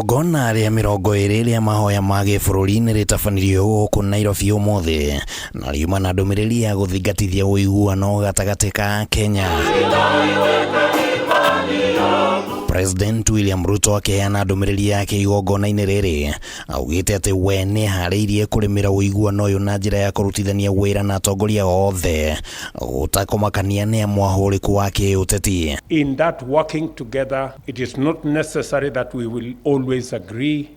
Igongona rĩa mĩrongo ĩrĩ rĩa mahoya ma gĩbũrũri nĩ rĩtabanirio gũkũ Nairobi ũmũthĩ na riuma na ndũmĩrĩri ya gũthingatithia ũiguano gatagatĩ ka AKENYA. President William RUTO akĩheana ndũmĩrĩri yake igongona-inĩ rĩrĩ augĩte atĩ we nĩeharĩirie kũrĩmĩra ũiguano ũyũ na njĩra ya kũrutithania wĩra na atongoria othe gũtakumakania nĩ MWAHU ũriku wa KIUTETI. In that working together, it is not necessary that we will always agree,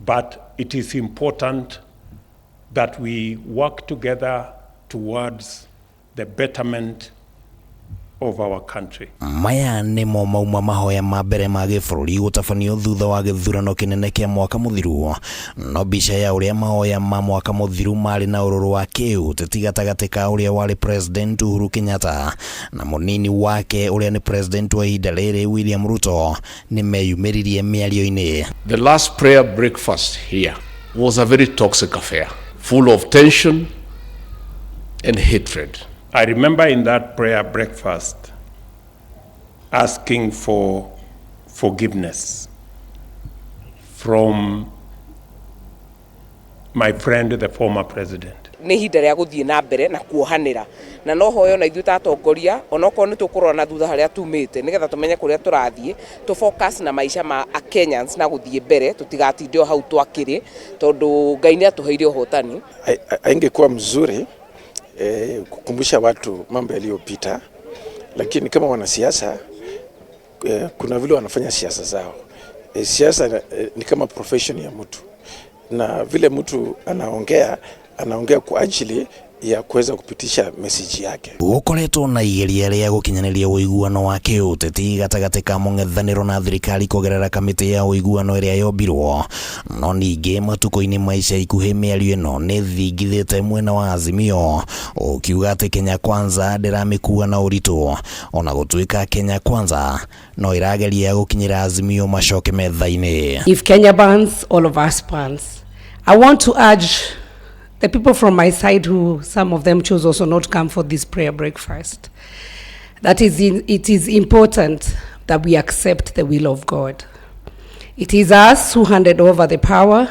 but it is important that we work together towards the betterment of our country. Maya nĩmo mauma mahoya ma mbere ma gĩbũrũri gũtabanio thutha wa gĩthurano kĩnene kĩa mwaka mũthiru. No mbica ya ũrĩa mahoya ma mwaka mũthiru marĩ na ũrũrũ wa KIUTETI gatagatĩ ka ũrĩa warĩ President Uhuru Kenyatta na mũnini wake ũrĩa nĩ President wa ihinda rĩrĩ William RUTO nĩmeyumĩririe mĩario-inĩ. The last prayer breakfast here was a very toxic affair, full of tension and hatred. I remember in that prayer breakfast asking for forgiveness from my friend, the former president. Nĩ ihinda rĩa gũthiĩ na mbere na kuohanĩra na no hoyo na ithuĩ ta atongoria onokorwo nĩ tũkũrora na thutha harĩa tumĩte nĩgetha tumenye kũrĩa tũrathiĩ to focus na maica ma Kenyans na gũthiĩ mbere tũtigatinde hau twakĩrĩ tondũ Ngai nĩ atũheire ũhotani. Ingekuwa mzuri kukumbusha watu mambo yaliyopita, lakini kama wanasiasa kuna vile wanafanya siasa zao. Siasa ni kama profession ya mtu, na vile mtu anaongea kwa ajili ya kuweza kupitisha message yake. Gũkoretwo na igeria rĩa gũkinyanĩria ũiguano wa KIUTETI gatagatĩ ka mũng'ethanĩro na thirikari kũgerera kamĩtĩ ya ũiguano ĩrĩa yombirwo, no ningĩ matukũ-inĩ ma ica ikuhĩ mĩario ĩno nĩ thingithĩte mwena wa Azimio ũkiuga atĩ Kenya Kwanza ndĩramĩkua na ũritũ, ona gũtuĩka Kenya Kwanza no ĩrageria gũkinyĩra Azimio macoke metha-inĩ. If Kenya burns, all of us burns. I want to urge the people from my side who some of them chose also not to come for this prayer breakfast, it is important that we accept the will of God. It is us who handed over the power,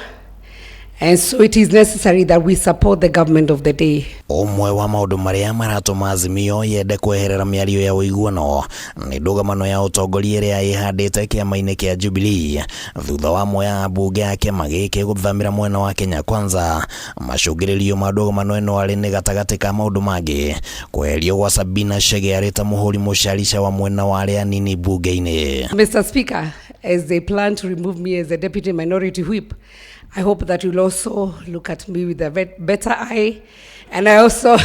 and so it is necessary that we support the government of the day. Omwe wa maũndũ marĩa maratũma Azimio yende kweherera mĩario ya ũiguano nĩ ndũgamano ya ũtongoria ĩrĩa ĩhandĩte kĩama-inĩ kĩa Jubilee thutha wa amwe a ambunge a kĩama gĩkĩ gũthamĩra mwena wa Kenya Kwanza. Macũngĩrĩrio ma ndũgamano ĩno arĩ nĩ gatagatĩ ka maũndũ mangĩ kweherio gwa Sabina Chege arĩ ta mũhũri mũcarica wa mwena wa arĩa anini bunge-inĩ. Mr. Speaker, as they plan to remove me as a deputy minority whip, I hope that you'll also look at me with a better eye, and I also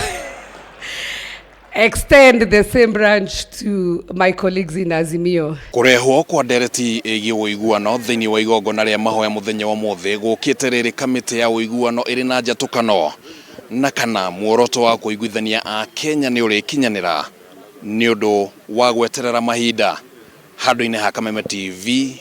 extend the same branch to my colleagues in Azimio. Kurehwo kwa Ndereti ĩgiĩ ũiguano thĩinĩ wa igongona rĩa mahoya mũthenya wa ũmũthĩ gũkĩte rĩrĩ kamĩtĩ ya ũiguano ĩrĩ na njatũkano na kana muoroto wa kũiguithania AKENYA nĩ ũrĩkinyanĩra nĩ ũndũ wa gweterera mahinda. Handũ-inĩ ha Kameme TV.